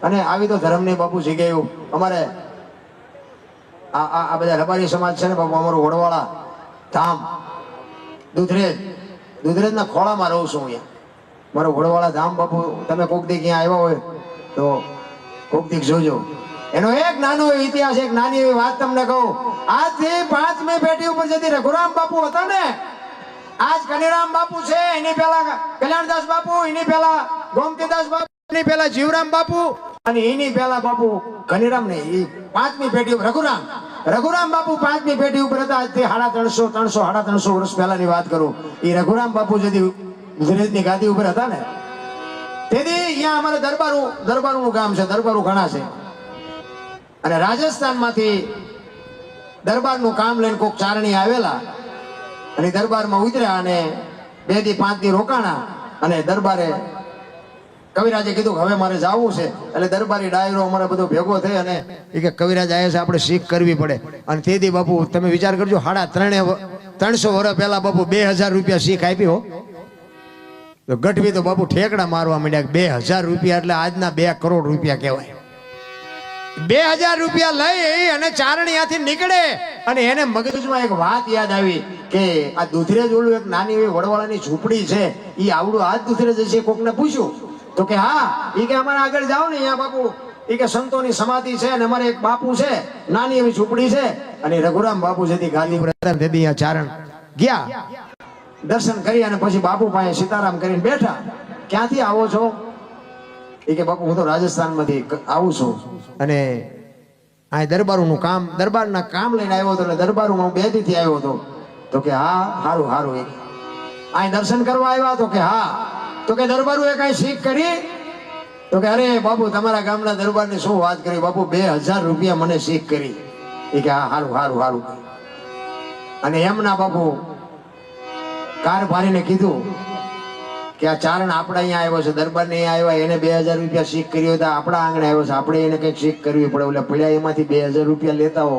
અને આવી તો ધર્મની બાપુ જગ્યાએ અમારે આ બધા રબારી સમાજ છે ને બાપુ, અમારું વડવાળા ધામ દુધરેજના ખોળામાં રહું છું અહીંયા. મારો વડવાળા ધામ બાપુ, તમે કોક દી ક્યાં આવ્યા હોય તો કોક દી જોજો. એનો એક નાનો ઇતિહાસ, એક નાની એવી વાત તમને કહું. આજથી 5મી પેઢી ઉપર જતી રઘુરામ બાપુ હતા ને, આજ કનીરામ બાપુ છે, એની પહેલા કલ્યાણદાસ બાપુ, એની પહેલા ગોમતીદાસ બાપુ, એની પહેલા જીવરામ બાપુ, અને એની પહેલા બાપુ કનીરામ ને, એ 5મી પેઢી ઉપર રઘુરામ બાપુ 5મી પેઢી ઉપર હતા. આજથી 350 વર્ષ પહેલાની વાત કરું. એ રઘુરામ બાપુ જતી ગુજરાતની ગાદી ઉપર હતા ને, તેથી અહીંયા અમારે દરબારું ગામ છે, દરબારું ઘણા છે. અને રાજસ્થાન માંથી દરબારનું કામ લઈને કોક ચારણી આવેલા અને દરબારમાં ઉતર્યા અને 2 થી 5 દી રોકાણા. અને દરબારે કવિરાજે કીધું હવે મારે જવું છે. એટલે દરબારી ડાયરો અમારે બધો ભેગો થઈ અને એ કે કવિરાજ આવ્યા છે, આપણે શીખ કરવી પડે. અને તેથી બાપુ તમે વિચાર કરજો, 350 વર્ષ પહેલા બાપુ 2000 રૂપિયા શીખ આપી હો. તો ગઢવી તો બાપુ ઠેકડા મારવા માંડ્યા. 2000 રૂપિયા એટલે આજના 2 કરોડ રૂપિયા કહેવાય. 2000 રૂપિયા લઈ અને ચારણીયાથી નીકળે અને એને મગજમાં એક વાત યાદ આવી કે આ દુધરેજ ઓલું એક નાની એવી વડવાળાની ઝૂંપડી છે, એ આવડું આ દુધરેજ છે. કોકને પૂછ્યું તો કે હા, એ કે અમારે આગળ જાઓ ને અહીંયા બાપુ, એ કે સંતોની સમાધિ છે અને અમારે એક બાપુ છે, નાની એવી ઝૂંપડી છે. અને રઘુરામ બાપુ જેથી ગાદી પર હતા તેથી અહીંયા ચારણ ગયા, દર્શન કરી અને પછી બાપુ પાસે સીતારામ કરીને બેઠા. ક્યાંથી આવો છો? એ કે બાપુ હું તો રાજસ્થાનમાંથી આવું છું અને આ દરબારના કામ લઈને આવ્યો હતો. એટલે દરબારમાં હું 2 દીથી આવ્યો હતો. તો કે હા, સારું. અહીં દર્શન કરવા આવ્યા? તો કે હા. તો કે દરબારું એ કઈ શીખ કરી? તો કે અરે બાપુ તમારા ગામના દરબારની શું વાત કરી બાપુ, 2000 રૂપિયા મને શીખ કરી. એ કે હા, સારું. અને એમના બાપુ કારભારીને કીધું કે આ ચારણ આપણા અહીંયા આવ્યો છે, દરબાર ને અહીંયા આવ્યા, એને 2000 રૂપિયા શીખ કર્યો હતા, આપણા આંગણે આવ્યો છે, આપણે એને કંઈક શીખ કરવી પડે. એટલે પડ્યા એમાંથી 2000 રૂપિયા લેતા હો.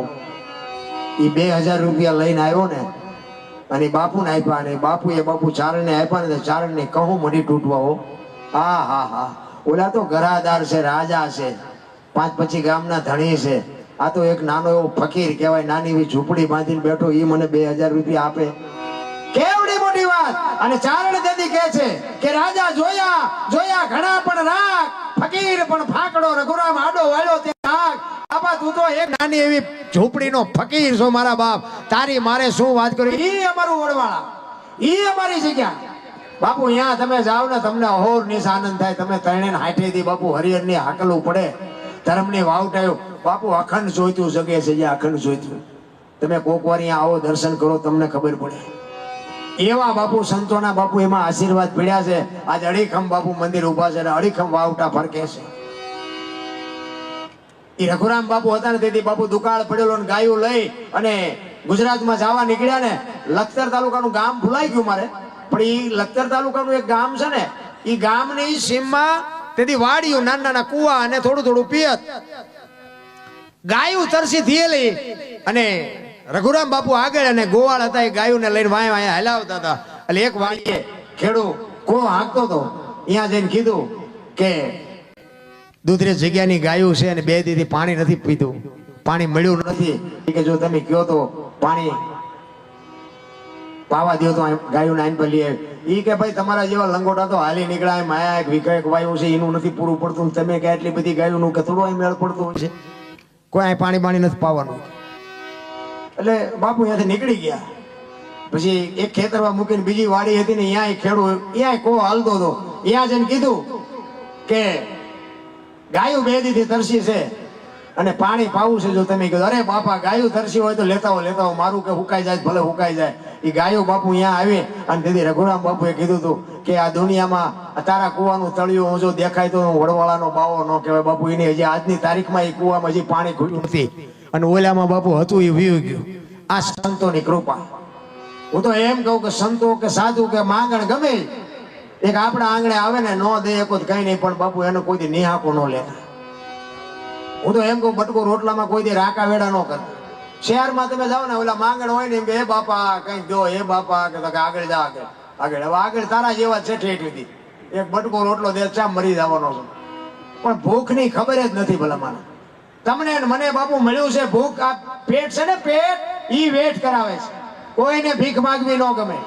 એ 2000 રૂપિયા લઈને આવ્યો ને અને બાપુને આપ્યા. અને બાપુ ચારણને આપ્યા ને, ચારણને કહું મઢી તૂટવા હો. હા. ઓલા તો ઘરાદાર છે, રાજા છે, 5-25 ગામના ધણી છે. આ તો એક નાનો એવો ફકીર કહેવાય, નાની એવી ઝૂંપડી બાંધીને બેઠો, એ મને 2000 રૂપિયા આપે. કેવડી મોટી વાત. અને ચારણ દેદી કહે છે કે રાજા જોયા ઘણા પણ રાખ, ફકીર પણ ફાકડો, રઘુરામ આડો વાળ્યો તે રાખ. બાપા તું તો એક નાની એવી ઝૂંપડીનો ફકીર છો મારા બાપ, તારી મારે શું વાત કરી. ઈ અમારું વડવાળા, ઈ અમારી જગ્યા. બાપુ અહીંયા તમે જાઓ ને તમને અહોર નિશ આનંદ થાય. તમે 360 દી બાપુ હરિહરની હાકલવું પડે, ધર્મની વાવટાયો. બાપુ અખંડ જોઈતું જગે છે, અખંડ જોઈતું. તમે કોક વાર અહીંયા આવો, દર્શન કરો, તમને ખબર પડે. એવા બાપુ સંતોના બાપુ એમાં આશીર્વાદ પીડ્યા છે. આજ અડીખમ બાપુ મંદિર ઉભા છે, અડીખમ વાવટા ફરકે છે. એ રઘુરામ બાપુ હતા ને તેથી બાપુ દુકાળ પડેલો ને ગાયું લઈ અને ગુજરાતમાં જવા નીકળ્યા ને. લખતર તાલુકાનું ગામ ભૂલાઈ ગયું મારે, પણ એ લખતર તાલુકાનું એક ગામ છે ને, એ ગામની સીમમાં તેથી વાડીઓ, નાના કુવા અને થોડું પિયત. ગાયું તરસી થયેલી અને રઘુરામ બાપુ આગળ અને ગોવાળ હતા, એ ગાયોને લઈને વાયા હલાવતા હતા. એટલે એક વાડીએ ખેડૂ કો હાંકતો હતો. અહીંયા જઈને કીધું કે દુધરેજ જગ્યાની ગાયું છે અને 2 દીથી પાણી નથી પીધું, પાણી મળ્યું નથી. કે જો તમે કયો તો પાણી પાવા દો તો ગાયું આઈન પર લઈ. એ કે ભાઈ તમારા જેવા લંગોટા તો હાલી નીકળ્યા, માયા એક વિકય વાયુ છે, એનું નથી પૂરું પડતું. તમે કે એટલી બધી ગાયોનું કે થોડું અહીં મેળ પડતું હોય છે, કોઈ પાણી નથી પાવાનું. એટલે બાપુ અહીંયાથી નીકળી ગયા. પછી એક ખેતરમાં મૂકીને બીજી વાડી હતી ને, અહીંયા ખેડૂત અહીંયા કો હાલતો હતો. અહીંયા જઈને કીધું કે ગાયું 2 દીથી તરસી છે અને પાણી પાવું છે. જો તમે કીધું અરે બાપા ગાયું તરસી હોય તો લેતા હો, મારું કે હુકાઈ જાય ભલે હુકાઈ જાય. એ ગાયું બાપુ અહીંયા આવી અને તેથી રઘુરામ બાપુએ કીધું હતું કે આ દુનિયામાં તારા કુવાનું તળિયું હું જો દેખાય તો વડવાળાનો બાવો ન કહેવાય. બાપુ એની હજી આજની તારીખમાં એ કુવામાં હજી પાણી ખુલ્યું નથી અને ઓલામાં બાપુ હતું એ વીયું ગયું. આ સંતોની કૃપા. હું તો એમ કહું કે સંતો કે સાધુ કે માંગણ ગમે એક આપણા આંગણે આવે ને, નો દે કોઈ કઈ નહીં, પણ બાપુ એને કોઈ નિહાકો ન લે. હું તો એમ કહું બટકો રોટલામાં કોઈ રાકા વેડા ન કરે. શહેરમાં તમે જાઓ ને, ઓલા માંગણ હોય ને, એ બાપા કઈ દો, એ બાપા કે આગળ જા, આગળ. હવે આગળ તારા જેવા છે ઠેઠ સુધી એક બટકો રોટલો દે, ચા મરી જવાનો છે. પણ ભૂખની ખબર જ નથી ભલામણ. તમને ને મને બાપુ મળ્યું છે ભૂખ. આ પેટ છે ને પેટ, ઈ વેટ કરાવે છે. કોઈને ભીખ માંગવી ન ગમે,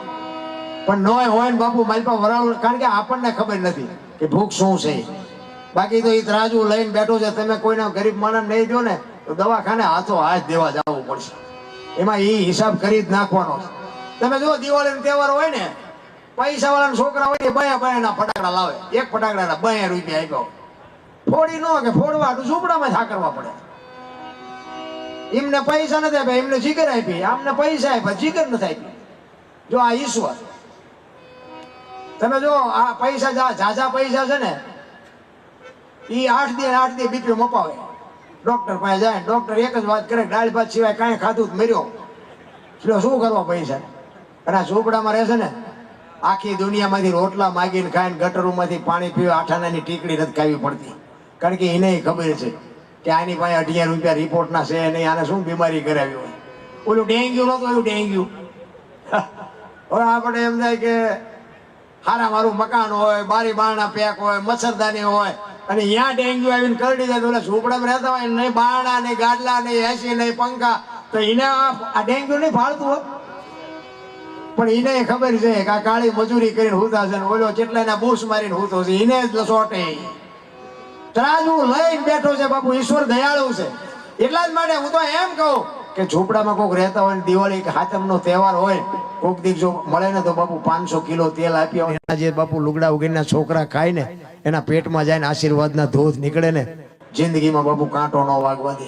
પણ નોય હોય ને બાપુ મારી પાસે વરાળું, કારણ કે આપણને ખબર નથી કે ભૂખ શું છે. બાકી તો એ ત્રાજુ લઈને બેઠો છે. તમે કોઈના ગરીબ માણસ નહીં દો ને તો દવાખાને હાથો હાથ દેવા જવું પડશે. એમાં એ હિસાબ કરી જ નાખવાનો છે. તમે જો દિવાળીનો તહેવાર હોય ને, પૈસા વાળાના છોકરા હોય ને બયા ફટાકડા લાવે. એક ફટાકડા ₹2 આપ્યો, ફોડી નો કે ફોડવા તો ઝૂંપડામાં થા કરવા પડે. એમને પૈસા નથી આપ્યા, એમને જીગર આપી. આમને પૈસા આપ્યા, જીગર નથી આપી. જો આ ઈશ્વર. તમે જો આ પૈસા ઝાઝા પૈસા છે ને, એ 8 દી બીપી મપાવે. ડોક્ટર પાસે જાય, ડોક્ટર એક જ વાત કરે, દાળ ભાત સિવાય કાંઈ ખાધું મર્યો. શું કરવા પૈસા? અને આ ઝૂંપડામાં રહેશે ને, આખી દુનિયામાંથી રોટલા માગીને ખાઈને ગટરોમાંથી પાણી પીવા 8 આનાની ટીકડી નથી ખાવી પડતી. કારણ કે એને ખબર છે કે આની પાસે ₹18 રિપોર્ટના છે નહીં, આને શું બીમારી કરાવી હોય. ઓલું ડેન્ગ્યુ નહોતું, એવું ડેન્ગ્યુ. હવે આપણે એમ થાય કે હારા મારું મકાન હોય, બારી બારણા પેક હોય, મચ્છરદાની હોય, અને અહીંયા ડેન્ગ્યુ આવીને કરડી જાય. તો ઓલા ઝૂંપડામાં રહેતા હોય, નહીં બારણા, નહીં ગાડલા, નહીં એસી, નહીં પંખા, તો એને આ ડેન્ગ્યુ નહીં ફાળતું હોય. પણ એને ખબર છે કે આ કાળી મજૂરી કરીને હુતા છે, ઓલો કેટલાના બૂસ મારીને હુતો છે, એને જ લસોટે. ત્રાજુ લઈને બેઠો છે બાપુ. ઈશ્વર દયાળુ છે. એટલા જ માટે હું તો એમ કહું કે ઝૂંપડામાં કોઈક રહેતા હોય, દિવાળી કે હાતમનો તહેવાર હોય, કોઈક દીક જો મળે ને તો બાપુ 500 કિલો તેલ આપ્યા હોય. એના જે બાપુ લુગડા ઉગીના છોકરા ખાય ને, એના પેટમાં જાય ને આશીર્વાદના ધોધ નીકળે ને, જિંદગીમાં બાપુ કાંટો ન વાગવા દે.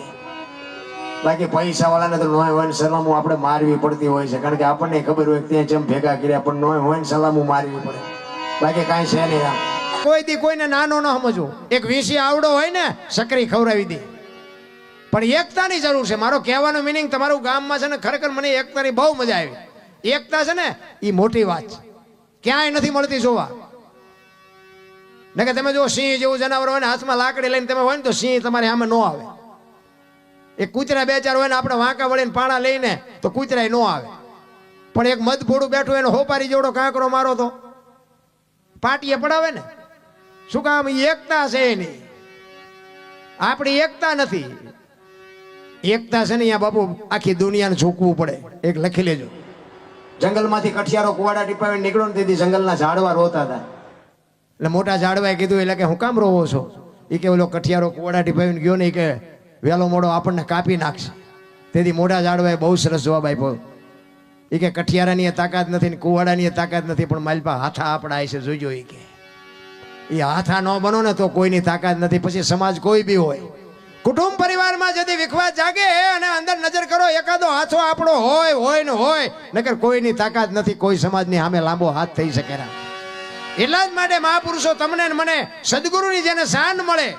બાકી પૈસા વાળાને તો નોય હોય ને સલામું આપણે મારવી પડતી હોય છે. કારણ કે આપણને ખબર હોય ત્યાં જેમ ભેગા કર્યા, પણ નોય હોય ને સલામું મારવી પડે. બાકી કાંઈ છે નહીં. આમ કોઈ દી કોઈને નાનો ન સમજવો. એક વીસી આવડો હોય ને, સકરી ખવડાવી દે. પણ એકતાની જરૂર છે. મારો કહેવાનો મિનિંગ, તમારું ગામમાં છે ને, ખરેખર મને એકતાની બહુ મજા આવી. એકતા છે ને, એ મોટી વાત છે. ક્યાંય નથી મળતી જોવા. ને કે તમે જો સિંહ જેવું જનાવર હોય ને, હાથમાં લાકડી લઈને તમે હોય ને, તો સિંહ તમારે સામે ન આવે. એક કૂતરા 2-4 હોય ને, આપણે વાંકા વળીને પાણા લઈને તો કૂતરાય ન આવે. પણ એક મધફોડું બેઠું એને હોપારી જેવડો કાંકરો મારો તો પાટીએ પડાવે ને. શું કામ? એકતા છે એની. આપણી એકતા નથી. એકતા છે ને અહીંયા બાપુ આખી દુનિયાને ઝૂકવું પડે. એક લખી લેજો. જંગલમાંથી કઠિયારો કુવાડા ટીપાવીને નીકળો ને, તેથી જંગલના ઝાડવા રોતા હતા. એટલે મોટા ઝાડવાએ કીધું, એટલે કે હું કામ રોવો છો? એ કે ઓલો કઠિયારો કુવાડા ટીપાવીને ગયો ને, કે વહેલો મોડો આપણને કાપી નાખશે. તેથી મોટા ઝાડવાએ બહુ સરસ જવાબ આપ્યો. એ કે કઠિયારાની તાકાત નથી ને કુવાડાની તાકાત નથી, પણ મારી પાસે હાથા આપણા છે, જોજો. એ કે એ હાથા ન બનો ને તો કોઈની તાકાત નથી. પછી સમાજ કોઈ બી હોય, કુટુંબ પરિવારમાં ଯଦି વિખવાદ જાગે અને અંદર નજર કરો, એકાદો હાથો આપણો હોય ને હોય, નકર કોઈની તાકાત નથી. કોઈ સમાજની સામે લાંબો હાથ થઈ શકે ના. એટલા જ માટે મહાપુરુષો તમને ને મને સદગુરુની જેને શાન મળે,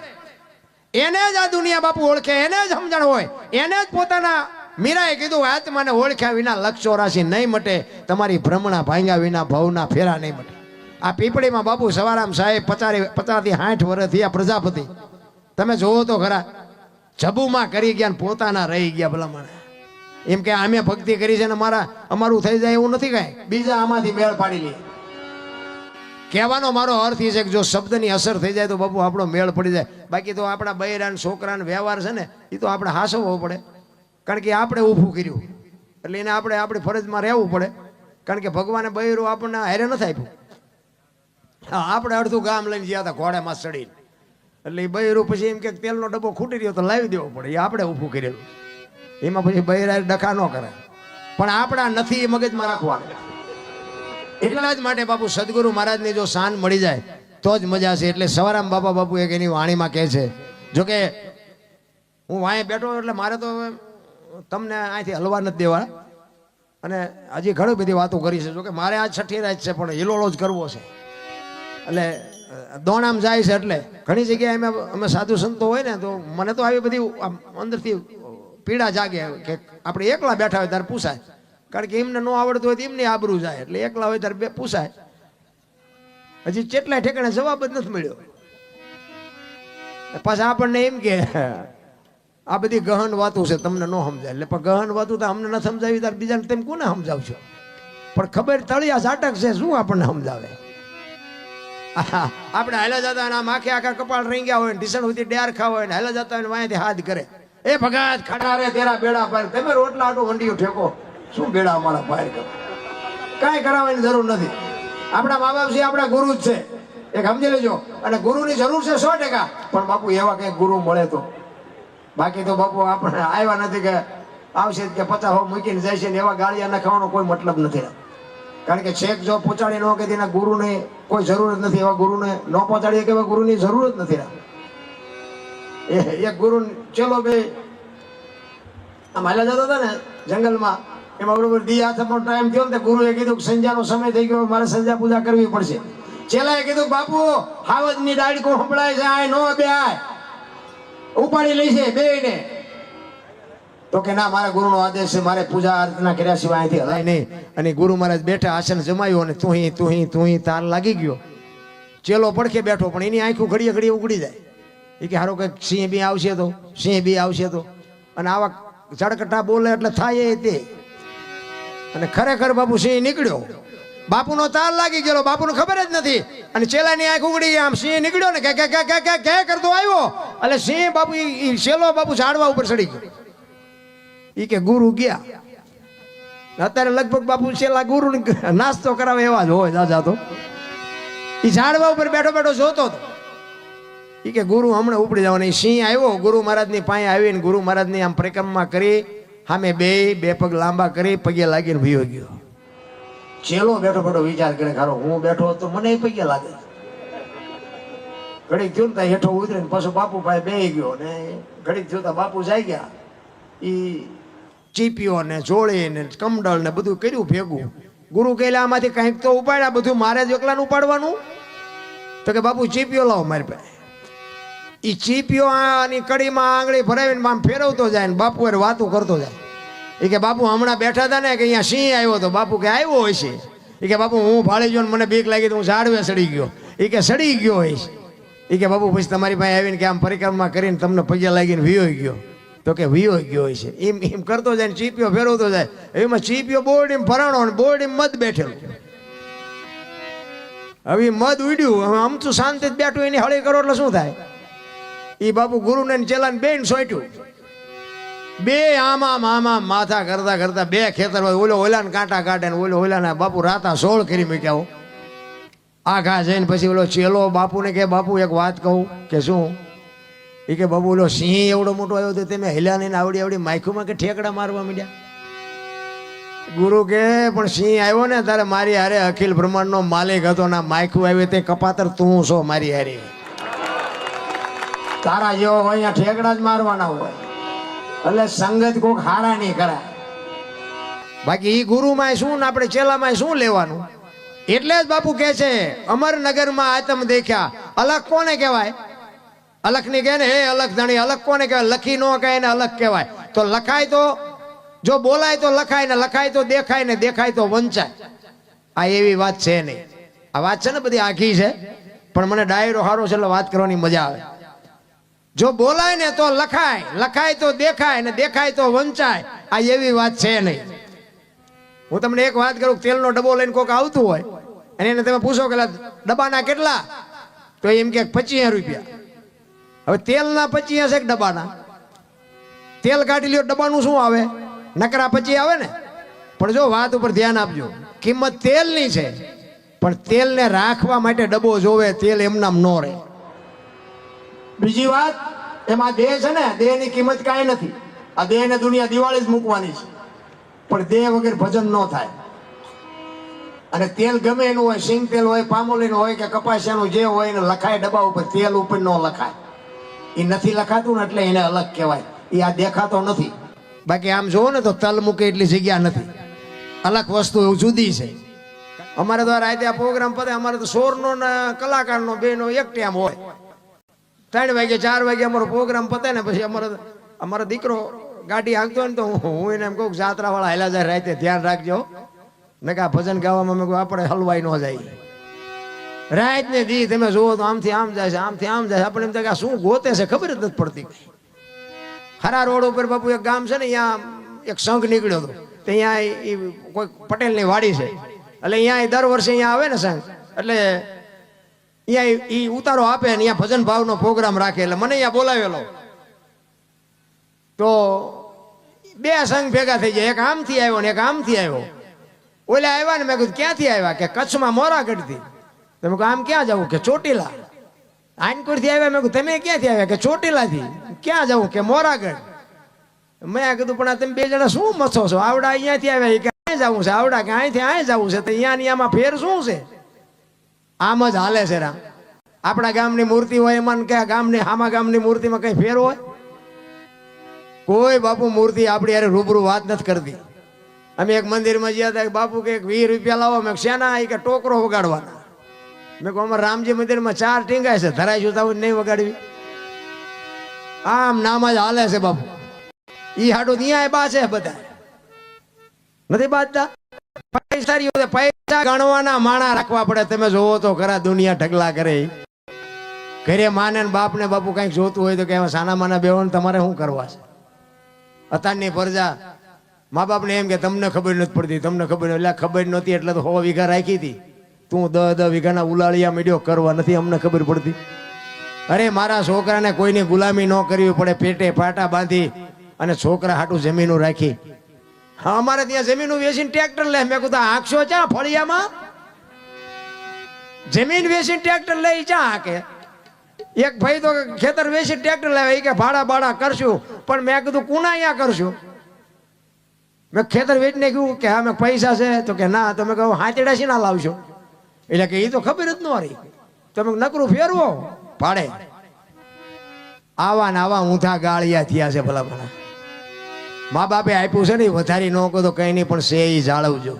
એને જ આ દુનિયા બાપુ ઓળખે, એને જ સમજણ હોય, એને જ પોતાના મીરાએ કીધું, આત્માને ઓળખ્યા વિના લક્ષ 84 નહીં મટે, તમારી ભ્રમણા ભાંગ્યા વિના ભવના ફેરા નહીં મટે. આ પીપળીમાં બાપુ સવારામ સાહેબ 50 થી 60 વર્ષ થયા પ્રજાપતિ. તમે જોવો તો ખરા, જબુમાં કરી ગયા, પોતાના રહી ગયા. ભલામણ એમ કે અમે ભક્તિ કરી છે ને અમારું થઈ જાય એવું નથી. કાંઈ બીજા આમાંથી મેળ પાડી લે. કહેવાનો મારો અર્થ એ છે કે જો શબ્દની અસર થઈ જાય તો બાપુ આપણો મેળ પડી જાય. બાકી તો આપણા બૈરાન છોકરાનો વ્યવહાર છે ને, એ તો આપણે હાસવવો પડે. કારણ કે આપણે ઊભું કર્યું, એટલે એને આપણે આપણી ફરજમાં રહેવું પડે. કારણ કે ભગવાને બૈરું આપણને હારે નથી આપ્યું. હા, આપણે અડધું ગામ લઈને ગયા હતા ઘોડામાં ચડીને, એટલે એ બૈરું પછી એમ કે તેલનો ડબ્બો ખૂટી રહ્યો તો લાવી દેવો પડે. એ આપણે ઊભું કરેલું. એમાં પછી બૈરા ડખા ન કરે, પણ આપણા નથી એ મગજમાં રાખવાનું. એટલા જ માટે બાપુ સદગુરુ મહારાજની જો શાન મળી જાય તો જ મજા છે. એટલે સવારામ બાપા બાપુ એક એની વાણીમાં કહે છે, જોકે હું વાંહે બેઠો એટલે મારે તો તમને અહીંથી હલવા નથી દેવા, અને હજી ઘણી બધી વાતો કરી છે. જોકે મારે આજ 6ઠી રાત છે, પણ હિલોળો જ કરવો છે. એટલે દોણામ જાય છે. એટલે ઘણી જગ્યાએ અમે સાધુ સંતો હોય ને, તો મને તો આવી બધી અંદરથી પીડા જાગે કે આપણે એકલા બેઠા હોય ત્યારે પૂછાય. કારણ કે એમને ન આવડતું હોય તો એમની આબરૂ જાય. એટલે એકલા હોય ત્યારે પૂછાય. હજી કેટલાય ઠેકાણે જવાબ જ નથી મળ્યો. પાછા આપણને એમ કે આ બધી ગહન વાતો છે, તમને ન સમજાય. એટલે પણ ગહન વાતો તો અમને ન સમજાવી ત્યારે બીજાને તેમ કોને સમજાવશો? પણ ખબર તળિયા ઝાટક છે, શું આપણને સમજાવે? આપણે હાલા જતા હોય આખે આખા કપાળ રહી ગયા હોય ઢીસણ સુધી ડેર ખાવા હોય ને હાલા જતા હોય વાંયથી હાથ કરે એ ભગાત ખાટા રે તેરા બેડા પર તમે રોટલા આટો વંડીઓ ઠેકો શું બેડા અમારા બહાર કરો કાંઈ કરાવવાની જરૂર નથી આપણા મા બાપ છે આપણા ગુરુ જ છે એક સમજી લેજો અને ગુરુની જરૂર છે 100%. પણ બાપુ એવા કંઈક ગુરુ મળે તો બાકી તો બાપુ આપણે આવ્યા નથી કે આવશે કે 50 મૂકીને જાય છે ને એવા ગાળિયા નાખવાનો કોઈ મતલબ નથી. કારણ કે છેક જો પહોંચાડી ન કે તેના ગુરુને કોઈ જરૂર જ નથી એવા ગુરુને ન પહોંચાડીએ કે એવા ગુરુની જરૂર જ નથી. એક ગુરુ ચલો બે આમ હાલ્યા જતા હતા ને જંગલમાં એમાં બરોબર દી હાથનો ટાઈમ થયો ને ગુરુએ કીધું કે સંધ્યાનો સમય થઈ ગયો મારે સંધ્યા પૂજા કરવી પડશે. ચેલાએ કીધું બાપુ હાવજની ડાળકો સંભળાય છે આ નો બે ઉપાડી લઈ છે બેને તો કે ના મારા ગુરુનો આદેશ છે મારે પૂજા અર્ચના કર્યા સિવાય અહીંથી હલાય નહીં. અને ગુરુ મહારાજ બેઠા આસન જમાયું અને તું તાર લાગી ગયો. ચેલો પડખે બેઠો પણ એની આંખો ઘડીએ ઘડીએ ઉગડી જાય. એ કે હારો કંઈક સિંહ બી આવશે તો અને આવા ઝડકટા બોલે એટલે થાય તે. અને ખરેખર બાપુ સિંહ નીકળ્યો બાપુનો તાર લાગી ગયો બાપુને ખબર જ નથી અને ચેલાની આંખ ઉગડી આમ સિંહ નીકળ્યો ને કે કરતો આવ્યો એટલે સિંહ બાપુ ચેલો બાપુ ઝાડવા ઉપર ચડી ગયો. ઈ કે ગુરુ ગયા. અત્યારે લગભગ બાપુ છેલ્લા ગુરુ નાસ્તો કરાવે એવા જ હોય દાદા તો. ઈ ઝાડવા ઉપર બેઠો બેઠો જોતો હતો. ઈ કે ગુરુ હમણાં ઉપડી જવાના. સિંહ આવ્યો ગુરુ મહારાજની પાસે આવીને ગુરુ મહારાજની આમ પરિક્રમા કરી સામે બે પગ લાંબા કરી પગે લાગીને ભયો ગયો. ચેલો બેઠો બેઠો વિચાર કરે ખારો હું બેઠો તો મને પગે લાગે. ઘડીક થયું ને હેઠો ઉતરીને પાછો બાપુ પાસે બે ગયો ને ઘડીક થયું બાપુ જાય ગયા. ઈ ચીપીઓ ને જોડી ને કમડળ ને બધું કર્યું ભેગું. ગુરુ કહેલા આમાંથી કંઈક તો ઉપાડ્યા બધું મારે જ એકલાને ઉપાડવાનું. તો કે બાપુ ચીપીઓ લાવો મારી પાસે. ઈ ચીપીઓ આની કડીમાં આંગળી ભરાવીને આમ ફેરવતો જાય ને બાપુ એ વાતો કરતો જાય. એ કે બાપુ હમણાં બેઠા હતા ને કે અહીંયા સિંહ આવ્યો હતો. બાપુ કે આવ્યો હોય છે. એ કે બાપુ હું ભાળી ગયો ને મને બીક લાગી તો હું ઝાડવે સડી ગયો. એ કે સડી ગયો હોય છે. એ કે બાપુ પછી તમારી પાસે આવીને કે આમ પરિક્રમા કરીને તમને પગે લાગીને વિયો ગયો. તો કે વિયો ગયો હોય છે. એમ કરતો જાય ને ચીપીઓ ફેરવતો જાય. એમાં ચીપીઓ બોરડીમાં ભરાણો ને બોરડીમાં મધ બેઠેલો. હવે મધ ઉડ્યું હવે આમ તો શાંતિ જ બેઠું એની હળી કરો એટલે શું થાય. એ બાપુ ગુરુને ચેલાને બેન સોટ્યું. બે આમાં માથા કરતા કરતા બે ખેતર ઓલો ઓલાને કાંટા કાઢે ને ઓલાના બાપુ રાતા 16 કરી મૂક્યા. આઘા જઈને પછી ઓલો ચેલો બાપુને કે બાપુ એક વાત કહું કે શું. એ કે બાબુ ઓલો સિંહ એવડો મોટો આવ્યો તો તમે હેલા ને આવડી માયખુમાં કે ઠેકડા મારવા માંડ્યા. ગુરુ કે પણ સિંહ આવ્યો ને તારે મારી હારે અખિલ બ્રહ્માંડનો માલિક હતો ના માયખું આવ્યું તે કપાતર તું છો મારી હારે. તારા જેવો હોય અહીંયા ઠેકડા જ મારવાના હોય. એટલે સંગત કોક હારા નહીં કરાય. બાકી ઈ ગુરુમાં શું ને આપણે ચેલામાં શું લેવાનું. એટલે જ બાપુ કે છે અમરનગરમાં આતમ દેખ્યા. અલગ કોને કહેવાય. અલખ ની કહે ને હે અલખ ધણી. અલખ કોને કહેવાય. લખી નો કહે ને અલખ કહેવાય. તો લખાય તો જો બોલાય તો લખાય ને લખાય તો દેખાય ને દેખાય તો વંચાય. આ એવી વાત છે નહીં. આ વાત છે ને બધી આખી છે પણ મને ડાયરો સારો છે એટલે વાત કરવાની મજા આવે. જો બોલાય ને તો લખાય લખાય તો દેખાય ને દેખાય તો વંચાય. આ એવી વાત છે નહીં. હું તમને એક વાત કરું. તેલનો ડબ્બો લઈને કોઈક આવતું હોય અને એને તમે પૂછો કે ડબ્બાના કેટલા તો એમ કે 25 રૂપિયા. હવે તેલના 25 એક ડબ્બાના. તેલ કાઢી લ્યો ડબ્બાનું શું આવે નકરા 25 આવે ને. પણ જો વાત ઉપર ધ્યાન આપજો. કિંમત તેલની છે પણ તેલને રાખવા માટે ડબ્બો જોવે. તેલ એમનામ ન રહે. બીજી વાત એમાં દેહ છે ને દેહની કિંમત કાંઈ નથી. આ દેહને દુનિયા દિવાળી જ મૂકવાની છે પણ દેહ વગર ભજન ન થાય. અને તેલ ગમે એનું હોય સિંગ તેલ હોય પામોલીનું હોય કે કપાસિયાનું જે હોય એને લખાય ડબ્બા ઉપર. તેલ ઉપર ન લખાય. એ નથી લખાતું ને એટલે એને અલગ કહેવાય. એ આ દેખાતો નથી. બાકી આમ જોવો ને તો તલ મૂકે એટલી જગ્યા નથી. અલગ વસ્તુ એવું જુદી છે. અમારે તો રાતે આ પ્રોગ્રામ પતે અમારે તો સોરનો ને કલાકારનો બેનો એક ટાઈમ હોય. 3 વાગે 4 વાગે અમારો પ્રોગ્રામ પતે ને પછી અમારો દીકરો ગાડી હાંકતો હોય ને તો હું એને એમ કહું જાત્રા વાળા હેલા જાય રાતે ધ્યાન રાખજો ને કે આ ભજન ગાવામાં મેં કહું આપણે હલવાઈ ન જાય. રાત ને દી તમે જોવો તો આમથી આમ જાય છે આમથી આમ જાય. આપણે એમ થાય કે શું ગોતે છે ખબર જ નથી પડતી. ખરા રોડ ઉપર બાપુ એક ગામ છે ને અહીંયા એક સંઘ નીકળ્યો હતો. તો અહીંયા કોઈ પટેલની વાડી છે એટલે અહીંયા દર વર્ષે અહીંયા આવે ને સંઘ એટલે અહીંયા ઈ ઉતારો આપે ને અહીંયા ભજન ભાવનો પ્રોગ્રામ રાખે એટલે મને અહીંયા બોલાવેલો તો બે સંઘ ભેગા થઈ જાય, એક આમથી આવ્યો ને એક આમથી આવ્યો. ઓલા આવ્યા ને મેં કીધું ક્યાંથી આવ્યા? કે કચ્છમાં મોરાગઢથી. તમે કહો આમ ક્યાં જવું? કે ચોટીલા. આનકોરથી આવ્યા. મેં કીધું તમે ક્યાંથી આવ્યા? કે ચોટીલાથી. ક્યાં જવું? કે મોરાગઢ. મેં કીધું પણ તમે બે જણા શું મથો છો? આવડા અહીંયાથી આવ્યા કે અહીં જવું છે, આવડા કે અહીંથી અહીં જવું છે, તો અહીંયા આમાં ફેર શું છે? આમ જ હાલે છે રામ. આપણા ગામની મૂર્તિ હોય એમાં કે ગામની આમા ગામની મૂર્તિમાં કઈ ફેર હોય? કોઈ બાપુ મૂર્તિ આપણી યારે રૂબરૂ વાત નથી કરતી. અમે એક મંદિરમાં ગયા હતા, બાપુ કે 20 રૂપિયા લાવો. મેં શેના? કે ટોકરો વગાડવાના. મેં કહું અમારા રામજી મંદિરમાં 4 ટીંગાય છે, ધરાઈ છું નહીં વગાડવી. આમ નામ જ હાલે છે બાપુ. ઈ હાડું ત્યાં બા છે, બધા નથી બાજતા. પૈસા ગણવાના માણા રાખવા પડે. તમે જોવો તો ખરા દુનિયા ઢગલા કરે. ઘરે માને ને બાપ ને બાપુ કઈક જોતું હોય તો કે સાના માના બેવો તમારે શું કરવા છે? અત્યારની પ્રજા મા બાપ ને એમ કે તમને ખબર નથી પડતી, તમને ખબર એટલે ખબર નહોતી એટલે તો 100 વીઘા રાખી હતી. તું 10 વીઘાના ઉલાળિયા મીડિયો કરવા નથી અમને ખબર પડતી. અરે મારા છોકરાને કોઈની ગુલામી ન કરવી પડે. પેટે પાટા બાંધી અને છોકરા હાટું જમીનું રાખી. હા, અમારે ત્યાં જમીન વેચીને ટ્રેક્ટર લે. મેં કીધું આંખશો ચા ફળિયામાં? જમીન વેચીને ટ્રેક્ટર લઈ ચા હાકે? એક ભાઈ તો ખેતર વેચી ટ્રેક્ટર લાવે કે ભાડા ભાડા કરશું. પણ મેં કીધું કુના અહીંયા કરશું? મેં ખેતર વેચીને કહ્યું કે હા મેં પૈસા છે, તો કે ના. તમે કહું હાથેડા શી ના લાવશો? એટલે કે એ તો ખબર જ ન રહી. તમે નકરું ફેરવો ભાડે. આવા ને આવા ઊંધા ગાળિયા થયા છે ભલા ભલા. મા બાપે આપ્યું છે ને વધારી ન કહો તો કઈ નહીં, પણ છે એ જાળવજો.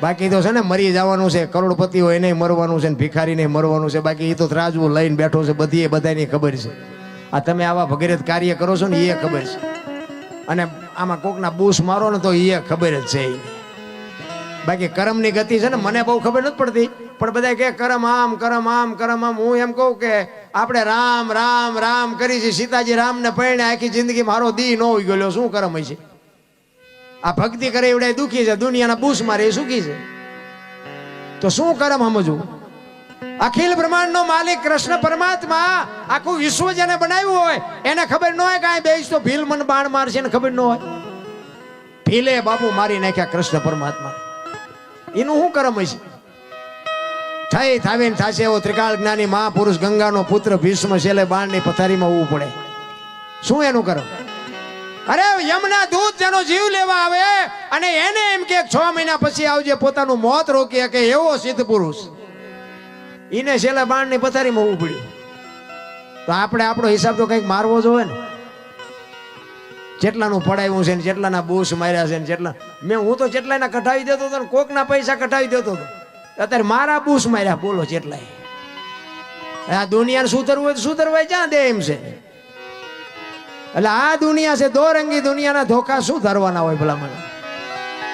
બાકી તો છે ને મરી જવાનું છે. કરોડપતિ હોય એને મરવાનું છે ને ભિખારી ને મરવાનું છે. બાકી એ તો ત્રાજવું લઈને બેઠો છે. બધી બધાની ખબર છે. આ તમે આવા ભગીરથ કાર્ય કરો છો ને એ ખબર છે. અને આમાં કોકના બૂસ મારો ને તો એ ખબર જ છે. બાકી કર્મની ગતિ છે ને મને બહુ ખબર નથી પડતી. પણ બધા કે કરમ આમ કરમ આમ કરમ આમ. હું એમ કહું કે આપણે રામ રામ રામ કરી છે. સીતાજી રામ ને પરણે આખી જિંદગી મારો દી ન હોઈ ગયો. શું કરમ હોય છે? આ ભક્તિ કરે એવડે દુખી છે, દુનિયાના બૂસ મારે એ સુખી છે. તો શું કરમ સમજવું? અખિલ બ્રહ્માંડ નો માલિક કૃષ્ણ પરમાત્મા આખું વિશ્વ જેને બનાવ્યું હોય એને ખબર ન હોય કાંઈ બેસ તો ભીલ મન બાણ મારશે ને ખબર ન હોય. ભીલે બાપુ મારી નાખ્યા કૃષ્ણ પરમાત્મા. એનું શું કરમ હોય છે? થઈ થાવીને થાશે એવો ત્રિકાળ જ્ઞાની મહાપુરુષ ગંગાનો પુત્ર ભીષ્મ છેલ્લે બાણની પથારીમાં ઉવું પડે. શું એનું કરમ? અરે યમના દૂત જેનો જીવ લેવા આવે અને એને એમ કે 6 મહિના પછી આવજે, પોતાનું મોત રોકી શકે એવો સિદ્ધ પુરુષ, એને છેલ્લે બાણની પથારીમાં ઉવું પડ્યું. તો આપણે આપણો હિસાબ તો કંઈક મારવો જોઈએ ને. જેટલાનું પડાવ્યું છે ને જેટલાના બૂસ માર્યા છે ને જેટલા હું તો જેટલાના કઢાવી દેતો હતો ને કોકના પૈસા કઢાવી દેતો હતો. અત્યારે મારા બૂસ માર્યા બોલો જેટલાય. આ દુનિયાને સુધરવું હોય તો સુધરવાય ક્યાં દે એમ છે. એટલે આ દુનિયા છે દોરંગી. દુનિયાના ધોખા શું ધરવાના હોય ભલા મને?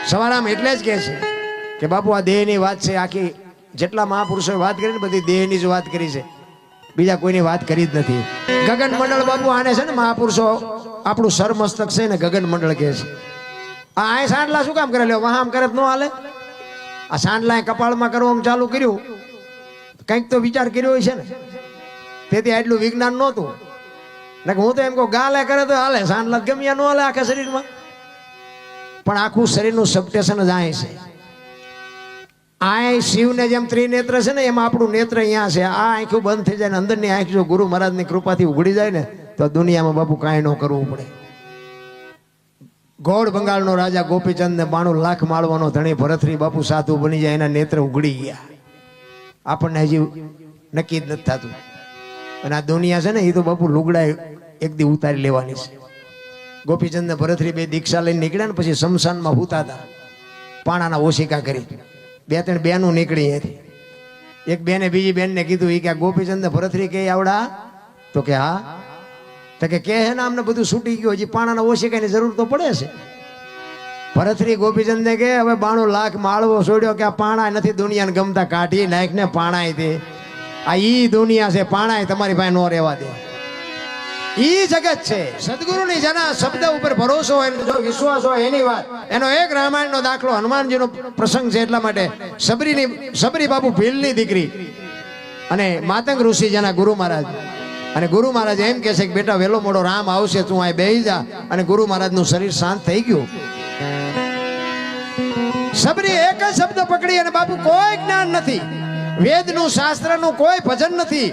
સવારામ એટલે જ કહે છે કે બાપુ આ દેહની વાત છે. આખી જેટલા મહાપુરુષોએ વાત કરી ને બધી દેહની જ વાત કરી છે, બીજા કોઈની વાત કરી જ નથી. ગગન મંડળ બાપુ આને છે ને મહાપુરુષો આપણું સરમસ્તક છે ને ગગન મંડળ કહે છે. આ સાંડલા શું કામ કરે? લ્યો વહામ કરે ન હાલે? આ સાંડલા કપાળમાં કરવાનું ચાલુ કર્યું, કંઈક તો વિચાર કર્યો હોય છે ને. તેથી આટલું વિજ્ઞાન નહોતું. હું તો એમ કહું ગાલે કરે તો હાલે, સાંડલા ગમ્યા ન હાલે આખા શરીરમાં. પણ આખું શરીરનું સબટેશન જ આય છે. આ શિવને જેમ ત્રિનેત્ર છે ને એમ આપણું નેત્ર અહીંયા છે. આ આંખું બંધ થઈ જાય ને અંદરની આંખ જો ગુરુ મહારાજની કૃપાથી ઉઘડી જાય ને તો દુનિયામાં બાપુ કાંઈ ન કરવું પડે. ગોળ બંગાળનો રાજા ગોપીચંદ ને 92 લાખ માળવાનો ધણી ભરતરી બાપુ સાધુ બની જાય, એના નેત્ર ઉઘડી ગયા. આપણને હજી નક્કી જ નથી થતું. અને આ દુનિયા છે ને એ તો બાપુ લુગડા એક દી ઉતારી લેવાની છે. ગોપીચંદ ને ભરતરી 2 દીક્ષા લઈને નીકળ્યા ને પછી શમશાનમાં હુતા હતા. પાણાના ઓશિકા કરી 2-3 બેનું નીકળી હતી. એક બેને બીજી બેનને કીધું એ કે ગોપીચંદ ને ભરતરી કે આવડા? તો કે હા. તો કે હે ને અમને બધું છૂટી ગયું, હજી પાણાના ઓશિકાની જરૂર તો પડે છે. ભરતરી ગોપીચંદ ને કે હવે 92 લાખ માળવો છોડ્યો કે આ પાણા નથી દુનિયાને ગમતા, કાઢી નાખ ને પાણાય દે. આ ઈ દુનિયા છે, પાણાય તમારી પાસે નો રહેવા દે. ઈ જગત છે. સદગુરુની જેના શબ્દ ઉપર ભરોસો હોય, જો વિશ્વાસ હોય એની વાત. એનો એક રામાયણનો દાખલો હનુમાનજીનો પ્રસંગ છે. એટલા માટે સબરી બાપુ ભીલની દીકરી અને માતંગ ઋષિ જેના ગુરુ મહારાજ, અને ગુરુ મહારાજ એમ કહે છે કે બેટા વહેલો મોડો રામ આવશે, તું અહીં બેસી જા. અને ગુરુ મહારાજનું શરીર શાંત થઈ ગયું. સબરી એક જ શબ્દ પકડી, અને બાપુ કોઈ જ્ઞાન નથી, વેદનું શાસ્ત્રનું કોઈ ભજન નથી,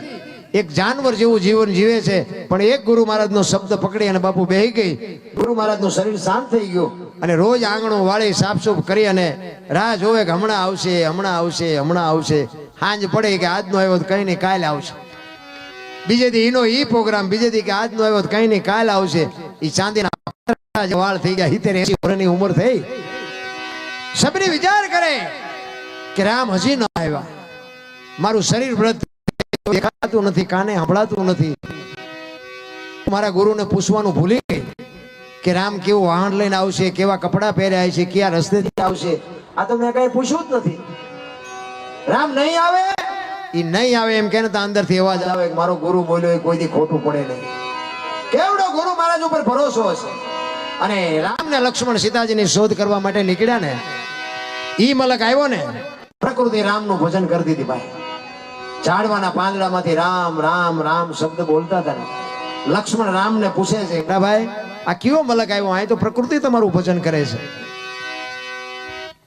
એક જાનવર જેવું જીવન જીવે છે, પણ એક ગુરુ મહારાજનો શબ્દ પકડી અને બાપુ બેહી ગઈ. ગુરુ મહારાજનું શરીર શાંત થઈ ગયું, અને રોજ આંગણું વાળી સાફસૂફ કરી અને રાહ જોવે કે હમણાં આવશે, હમણાં આવશે, હમણાં આવશે. સાંજ પડે કે આજનો આવ્યો તો કઈ નહીં કાલે આવશે. બીજે દી એનો ઈ પ્રોગ્રામ, બીજે દી કે આજનો આવ્યો તો કઈ નહીં કાલે આવશે. એ ચાંદીના વાળ થઈ ગયા, 70-80 વર્ષની ઉંમર થઈ. સબરી વિચાર કરે કે રામ હજી ન આવ્યા, મારું શરીર વ્રત દેખાતું નથી, કાને સંભળાતું નથી. મારા ગુરુને પૂછવાનું ભૂલી ગઈ કે રામ કેવું વાહન લઈને આવશે, કેવા કપડા પહેર્યા છે, કયા રસ્તેથી આવશે. આ તો મેં કઈ પૂછ્યું જ નથી. રામ નહીં આવે, એ નહીં આવે એમ કે અંદરથી અવાજ આવે કે મારો ગુરુ બોલ્યો, એ કોઈ દી ખોટું પડે નહીં. કેવડો ગુરુ મહારાજ ઉપર ભરોસો હશે. અને રામ ને લક્ષ્મણ સીતાજીની શોધ કરવા માટે નીકળ્યા ને, ઈ મલક આવ્યો ને, પ્રકૃતિ રામનું ભજન કરતી હતી ભાઈ. ઝાડવાના પાંદડામાંથી રામ રામ રામ શબ્દ બોલતા હતા ને. લક્ષ્મણ રામને પૂછે છે, ભાઈ આ કયો મલક આવ્યો, આ તો પ્રકૃતિ તમારું ભજન કરે છે.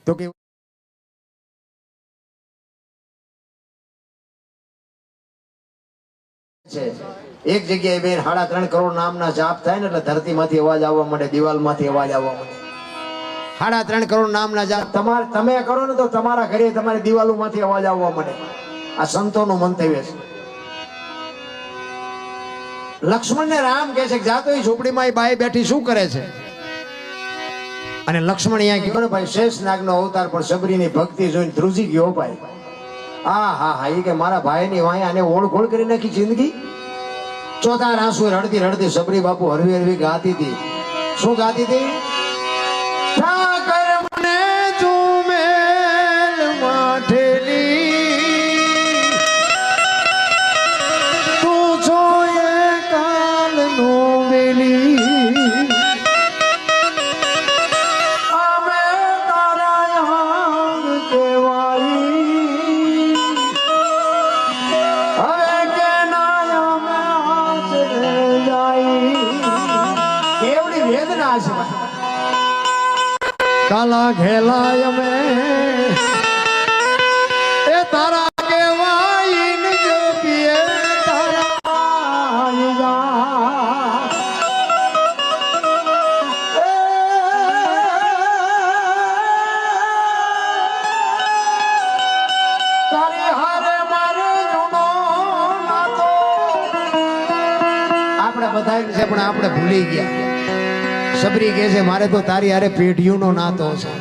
તો કે એક જગ્યાએ બેન 3.5 કરોડ નામના જાપ થાય ને એટલે ધરતીમાંથી અવાજ આવવા માંડે, દિવાલમાંથી અવાજ આવવા માંડે. 3.5 કરોડ નામના જાપ તમે કરો ને તો તમારા ઘરે તમારી દિવાલોમાંથી અવાજ આવવા માંડે. આ સંતોનું મંતવ્ય છે. લક્ષ્મણ ને રામ કહે છે કે જાતો એ ઝૂંપડીમાં એ બાઈ બેઠી શું કરે છે? અને લક્ષ્મણ અહીંયા કીધું ભાઈ શેષ નાગનો અવતાર, પણ સબરીની ભક્તિ જોઈને ધ્રુજી ગયો ભાઈ. હા હા હા, એ કે મારા ભાઈની વાય આને ઓળખોળ કરી નાખી જિંદગી. ચોથા આંસુ રડતી રડતી સબરી બાપુ હરવી હરવી ગાતી હતી. શું ગાતી હતી? ઠાકર મને તું મેલ માઠેલી, તું છો એ કાલનો વેલી, અમે તારા આંગ કેવાઈ, હવે કે ના અમે આચરે જાય. કેવડી વેદના છે. કાલા ઘેલાય અમે એ તારા કેવાય ને જો પીએ તારા તારે હારે મારે જૂનો નાતો. આપણે બધા છે પણ આપણે ભૂલી ગયા. સબરી કહે છે મારે તો તારી હારે પેઢીઓનો નાતો છે,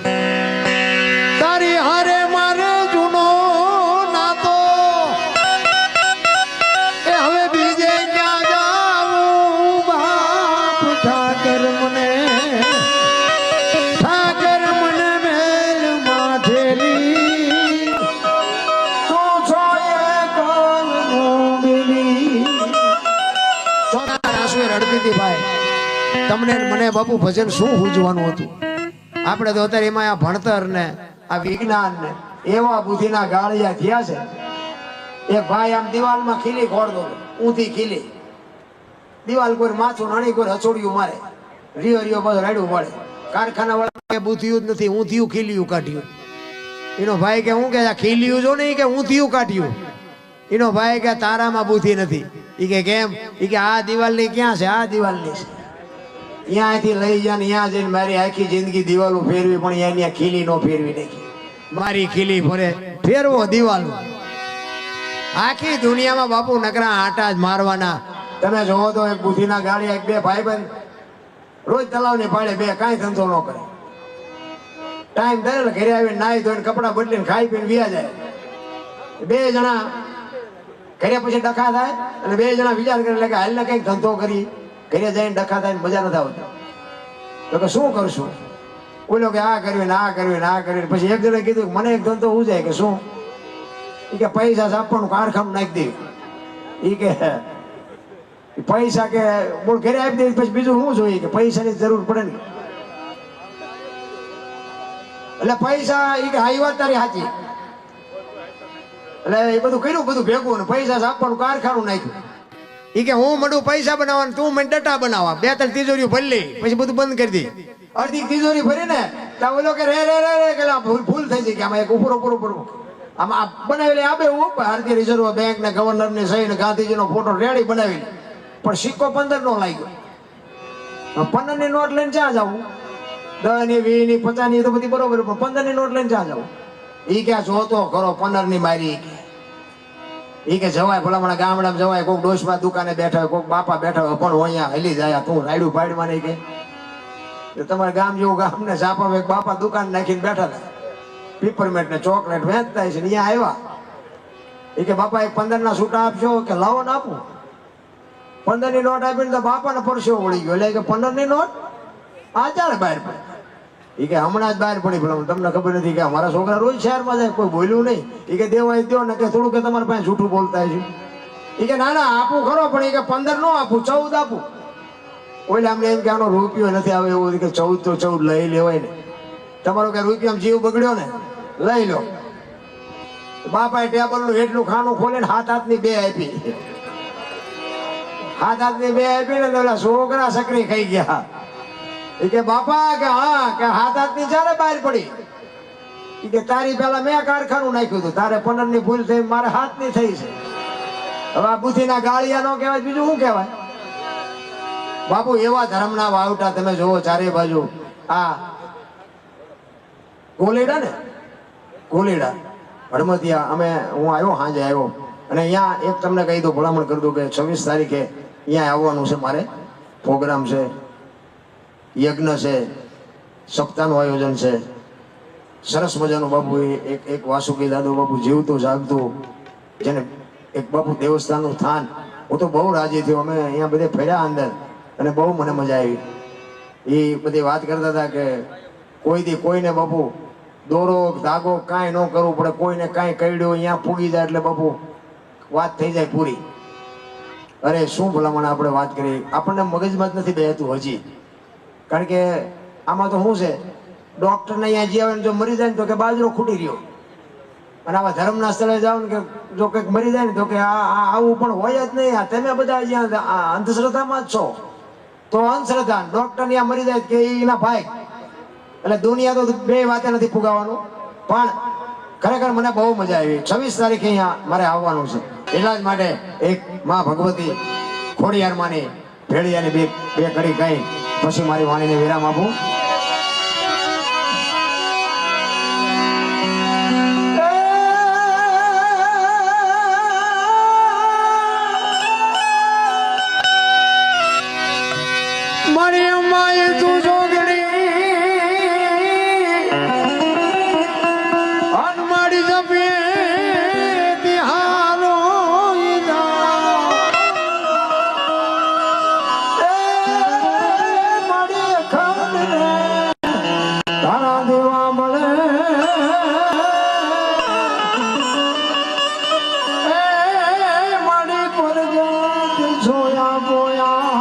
તારી હારે મારે જૂનો નાતો. એ હવે બીજે ક્યાં જાઉં બાપ? ઠાકર મને મેલ માઠેલી, તું છો એ કાલનો વેલી. ચોથા આંસુએ રડતી હતી ભાઈ. તમને મને બાપુ ભજન શું પૂજવાનું હતું? આપણે તો અત્યારે એમાં આ ભણતર ને આ વિજ્ઞાન ને એવા બુદ્ધિના ગાળિયા થયા છે. એક ભાઈ આમ દિવાલમાં ખીલી ખોડતો, ઊંધી ખીલી દિવાલ, કોઈ માથું નાની, કોઈ હચોડિયું મારે, રિયો રિયો બધો રાડ્યું પડે. કારખાના વાળા બુદ્ધિયું જ નથી, ઊંધિયું ખીલિયું કાઢ્યું. એનો ભાઈ કે હું કે આ ખીલિયું જો ને, કે ઊંધિયું કાઢ્યું. એનો ભાઈ કે તારામાં બુદ્ધિ નથી. એ કે કેમ? એ કે આ દિવાલની ક્યાં છે? આ દિવાલની છે. ત્યાંથી લઈ જાય ને ત્યાં જઈને મારી આખી જિંદગી દિવાલો ફેરવી, પણ અહીંયા ખીલી નો ફેરવી નાખી. મારી ખીલી ફરે ફેરવો દિવાલો. આખી દુનિયામાં બાપુ નકરા આટા જ મારવાના. તમે જોવો તો એક બુદ્ધિના ગાડી, એક બે ભાઈબંધ રોજ તલાવની પાડે, બે કાંઈ ધંધો ન કરે. ટાઈમ થાય ઘરે આવીને નાહી ધોઈને કપડાં બદલીને ખાઈ પીને વ્યા જાય. બે જણા ઘરે પછી ડખા થાય અને બે જણા વિચાર કરે કે હાલને કંઈક ધંધો કરી. ઘરે જઈને ડખા થાય મજા નથી આવતી. તો કે શું કરશું? બોલો કે આ કર્યું ને આ કર્યું ને આ કર્યું. પછી એક જણે કીધું મને એક ધંધો હું જાય. કે શું? એ કે પૈસા આપવાનું કારખાનું નાખી દે. એ કે પૈસા કે બોલ ઘરે આપી દે. પછી બીજું શું જોઈએ? કે પૈસાની જરૂર પડે ને. એટલે પૈસા એ કે હાઈ વાત તારી સાચી. એટલે એ બધું કર્યું, બધું ભેગું ને પૈસા આપવાનું કારખાનું નાખ્યું. એ કે હું મળું પૈસા બનાવવાનું, તું મને ડટા બનાવવા, 2-3 તિજોરીઓ ભરી લે, પછી બધું બંધ કરી દે. અડધી તિજોરી ભરી ને ત્યાં ઓલો કે રે રે રે રે કે ભૂલ થઈ જાય કે આમાં એક ઉપર આમાં બનાવેલી આપે હું ભારતીય રિઝર્વ બેંક ને ગવર્નર ની સહી ને ગાંધીજીનો ફોટો રેડી બનાવેલી, પણ સિક્કો 15 નો લાગ્યો. 15 ની નોટ લઈને ક્યાં જવું? 10 ની 20 ની 50 ની તો બધી બરોબર, પણ 15 ની નોટ લઈને ક્યાં જવું? ઈ ક્યાં જોતો કરો 15 ની મારી. ઈ કે જવાય ભલામણા ગામડામાં જવાય, કોઈક ડોશમાં દુકાને બેઠા હોય, કોઈક બાપા બેઠા હોય, પણ અહીંયા હલી જાય, તું રાયડું પાડમાં નહીં કે તમારે ગામ જેવું ગામ ને સાપા એક બાપા દુકાન નાખીને બેઠા હતા, પીપરમેન્ટ ને ચોકલેટ વેચતા છે. અહીંયા આવ્યા, એ કે બાપા એક 15 ના છૂટા આપશો? કે લાવો ને આપું. 15 ની નોટ આપીને તો બાપાને પરસેવો વળી ગયો. એટલે કે 15 ની નોટ આ ચાલે બહાર પડી. એ કે હમણાં જ બહાર પડી, પણ તમને ખબર નથી કે અમારા છોકરા રોજ શહેરમાં જાય, કોઈ બોલ્યું નહીં. એ કે દેવાય દો ને, કે થોડું કે તમારા પાસે જૂઠું બોલતા છે. એ કે ના ના આપું ખરો, પણ એ કે 15 નો આપું, 14 આપું. ઓલે અમને એમ કે આનો રૂપિયો નથી આવે, એવું કે 14 તો 14 લઈ લેવાય ને. તમારો કે રૂપિયામાં જીવ બગડ્યો ને, લઈ લો. બાપાએ ટેબલ નું એટલું ખાનું ખોલે ને 7 હાથની 2 આપી. 7 હાથની 2 આપી ને ઓલા છોકરા સકરી ખાઈ ગયા. એ કે બાપા કે હા, કે 7 હાથની ચારે બહાર પડી. એ કે તારી પેલા મેં કારખાનું નાખ્યું હતું, તારે 15 ની ભૂલ થઈ, મારે 7 ની થઈ છે. હવે આ બુદ્ધિના ગાળિયા નો કહેવાય, બીજું શું કહેવાય? બાપુ એવા ધર્મના વાવટા તમે જોવો ચારે બાજુ. આ ગોલેડા ને, ગોલેડા હડમતિયા, અમે હું આવ્યો સાંજે આવ્યો, અને અહીંયા એક તમને કહી દઉં, ભલામણ કરી દઉં કે 26 તારીખે અહીંયા આવવાનું છે મારે. પ્રોગ્રામ છે, યજ્ઞ છે, સપ્તાહનું આયોજન છે, સરસ મજાનું. બાપુ એક વાસુકી દાદુ બાપુ જીવતું જાગતું, જેને એક બાપુ દેવસ્થાનનું સ્થાન. હું તો બહુ રાજી થયો. અમે અહીંયા બધે ફર્યા અંદર, અને બહુ મને મજા આવી. એ બધી વાત કરતા હતા કે કોઈથી કોઈને બાપુ દોરો ધાગો કાંઈ ન કરવું પડે, કોઈને કાંઈ કર્યું અહીંયા પૂગી જાય એટલે બાપુ વાત થઈ જાય પૂરી. અરે શું ભલામણ આપણે વાત કરી, આપણને મગજમાં જ નથી બેહતું હજી. કારણ કે આમાં તો શું છે, ડોક્ટરને અહીંયા જે આવે ને જો મરી જાય ને તો કે બાજરો ખૂટી રહ્યો, અને આવા ધર્મના સ્થળે જાવ ને કે જો કંઈક મરી જાય ને તો કે આવું પણ હોય જ નહીં. તમે બધા અહીંયા અંધશ્રદ્ધામાં જ છો, તો અંધશ્રદ્ધા. ડોક્ટર ત્યાં મરી જાય કે એના ભાઈ. એટલે દુનિયા તો 2 વાતે નથી ફુગાવાનું. પણ ખરેખર મને બહુ મજા આવી. 26 તારીખે અહીંયા મારે આવવાનું છે. એટલા જ માટે એક માં ભગવતી ખોડિયાર માની ભેળિયાની બે કડી કહી પછી મારી વાણીને વિરામ આપું. મારી અમાય તું જોગણી અનમાડી જપીએ તિહારો મારી ખંડ તારા દેવા મળે મારી પર જોયા બોયા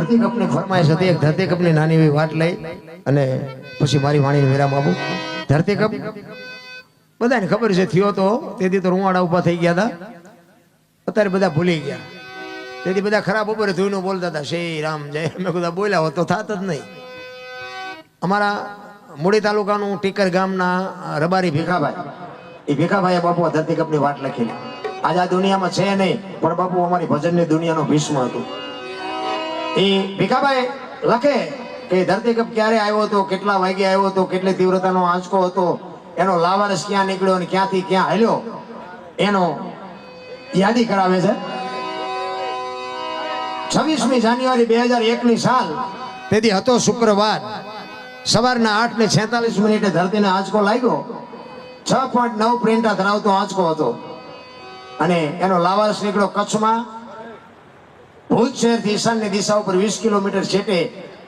ધરતી કપની ફરમાઈશ હતી. એક ધરતી કપની નાની એવી વાત લઈ અને પછી મારી વાણીને વિરામ આપું. ધરતી કપ બધાને ખબર છે થયો તો તેથી તો રૂવાડા ઉભા થઈ ગયા હતા. અત્યારે બધા ભૂલી ગયા. તેથી બધા ખરાબ ઉપર ધોઈને બોલતા હતા શ્રી રામ જય. અમે બધા બોલ્યા હોત તો થાત જ નહીં. અમારા મૂડી તાલુકાનું ટીકર ગામના રબારી ભીખાભાઈ, એ ભીખાભાઈએ બાપુ ધરતી કપની વાત લખેલી. આજ આ દુનિયામાં છે નહીં, પણ બાપુ અમારી ભજનની દુનિયાનો ભીષ્મ હતું. એ ભીખાભાઈ લખે કે ધરતી કપ ક્યારે આવ્યો હતો, કેટલા વાગે આવ્યો હતો, કેટલી તીવ્રતાનો આંચકો હતો, એનો લાવારસ ક્યાં નીકળ્યો અને ક્યાંથી ક્યાં હાલ્યો, એનો યાદી કરાવે છે. 26મી જાન્યુઆરી 2001ની સાલ, તેથી હતો શુક્રવાર, સવારના 8:46 ધરતીને આંચકો લાગ્યો. 6.9 પ્રિન્ટા ધરાવતો આંચકો હતો અને એનો લાવારસ નીકળ્યો કચ્છમાં. ભુજ શહેરથી ઈશાનની દિશા ઉપર 20 કિલોમીટર છેટે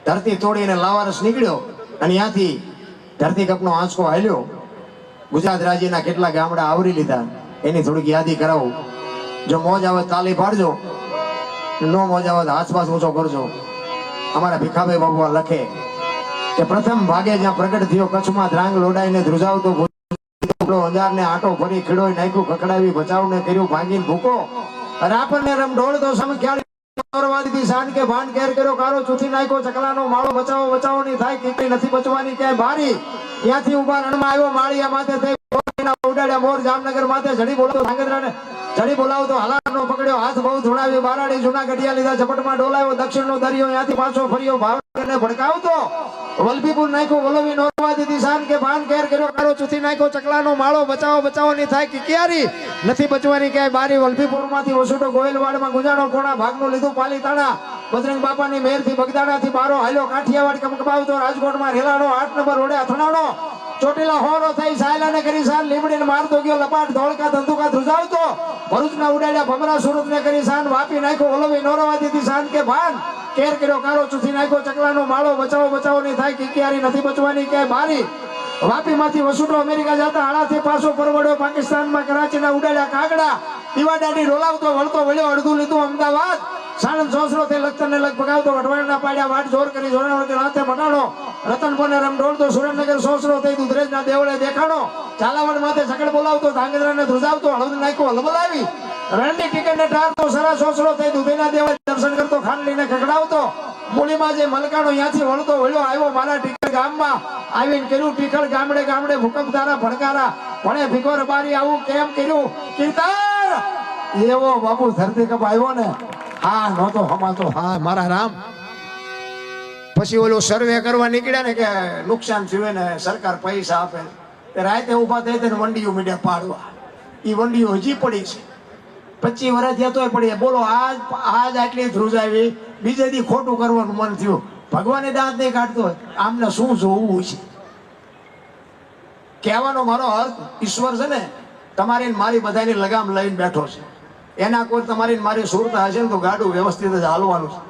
ધરતી તોડીને લાવારસ નીકળ્યો અને ત્યાંથી ધરતી કપનો આંચકો હાલ્યો. ગુજરાત રાજ્યના કેટલા ગામડા આવરી લીધા એની થોડીક યાદી કરાવું. જો મોજ આવે તાલી પાડજો, નો મોજ આવે હાથપાસ ઊંચો કરજો. અમારા ભીખાભાઈ બાબુ લખે કે પ્રથમ ભાગે જ્યાં પ્રગટ થયો કચ્છમાં ધ્રાંગ લોડાઈને ધ્રુજાવતો અંજારને આટો ફરી ખીડોય નાખ્યું, ખકડાવી બચાવને કર્યું ભાંગીને ભૂકો. અને આપણને રમ ઢોળતો સમખ્યાળ શાન કે ભાન કેર કર્યો કારો ચૂથી નાખ્યો, ચકલાનો માળો બચાવો બચાવો ની થાય કીકડી નથી બચવાની ક્યાંય ભારી. ત્યાંથી ઉભા રણમાં આવ્યો માળિયા માથે થઈ ઉડાડ્યા મોર. જામનગર માથે જડી બોલાવતો ધાંગધ્રાને જડી બોલાવતો હલાનો પકડ્યો, હાથ બહુ ધોળાવ્યો, બારાડી જૂના ગઢિયા લીધા, ઝપટમાં ડોલાવ્યો, દક્ષિણનો દરિયો ત્યાંથી પાછો ફર્યો, ભાવને ભડકાવતો વલભીપુર નાખ્યો, વલોવી નોરવા દીધી શાન કે ભાન કેર કર્યો કારો ચૂથી નાખ્યો, ચકલાનો માળો બચાવો બચાવો ની થાય કિકિયારી નથી બચવાની ક્યાંય બારી. વલભીપુર માંથી વસુટો ગોયલવાડમાં ગુજાણો કોણા ભાગનું લીધું પાલી તાણા, બજરંગ બાપાની મેરથી બગદાણાથી બારો હાલ્યો, કાઠિયાવાડ કમકબાવતો રાજકોટમાં રેલાડો, 8 નંબર રોડે અથડાણો, ચોટીલા હોરો થઈ સાયલાને કરી શાન, લીમડીને મારતો ગયો લપાટ, ધોળકા ધંધુકા ધ્રુજાવતો, ભરૂચના ઉડાડ્યા ભમરા, સુરતને કરી શાન, વાપી નાખ્યો, વલોવી નોરવા દીધી શાન કે ભાન કેર કર્યો કારો ચૂથી નાખ્યો, ચકલાનો માળો બચાવો બચાવો ની થાય કિકિયારી નથી બચવાની ક્યાંય બારી. વાપી માંથી વસુટો અમેરિકા જતા હાડાથી પાછો પરવડ્યો, પાકિસ્તાનમાં કરાચીના ઉડાડ્યા કાગડા, દીવાદાડી રોલાવતો વળતો વળ્યો, અડધું લીધું અમદાવાદ, સાણંદ સોસરો થી લખતરને લગ પગાવતો, વઢવાણના પાડ્યા વાટ જોર કરી જોરાવતી રાતે મટાડો, રતનપુરને રમ ડોળતો, સુરેન્દ્રનગર સોસરો થઈ દુધરેજના દેવળે દેખાડો, ઝાલાવાડ માથે સકડ બોલાવતો, ધાંગધ્રાને ધ્રુજાવતો, હળદ નાખ્યો હલબલાવી, રણની ટિકિટને ટાળતો, સરા સોસરો થઈ દુધેના દેવળે દર્શન કરતો, ખાંડલીને ખકડાવતો, મૂલીમાં જે મલકાણો ત્યાંથી વળતો વળ્યો આવ્યો મારા ટીકર ગામમાં, આવીને કર્યું ટીકર ગામડે ગામડે ભૂકંપ તારા ભડકારા, ભણે ભીખો રબારી આવું કેમ કર્યું કીર્તન. એવો બાપુ ધરતી કપ આવ્યો ને, હા નહોતો હમાતો. હા મારા રામ. પછી ઓલો સર્વે કરવા નીકળ્યા ને કે નુકસાન થયું ને સરકાર પૈસા આપે, રાતે ઉભા થઈ તેને વંડીઓ મીડિયા પાડવા. એ વંડીઓ હજી પડી છે, 25 વર્ષ થયા તોય પડી. બોલો આજ આટલી ધ્રુજાવી, બીજે દી ખોટું કરવાનું મન થયું. ભગવાને દાંત નહીં કાઢતો હોય, આમને શું જોવું છે. કહેવાનો મારો અર્થ ઈશ્વર છે ને તમારી મારી બધાની લગામ લઈને બેઠો છે. એના કોઈ તમારી મારી સુરતા હશે ને તો ગાડું વ્યવસ્થિત જ હાલવાનું છે.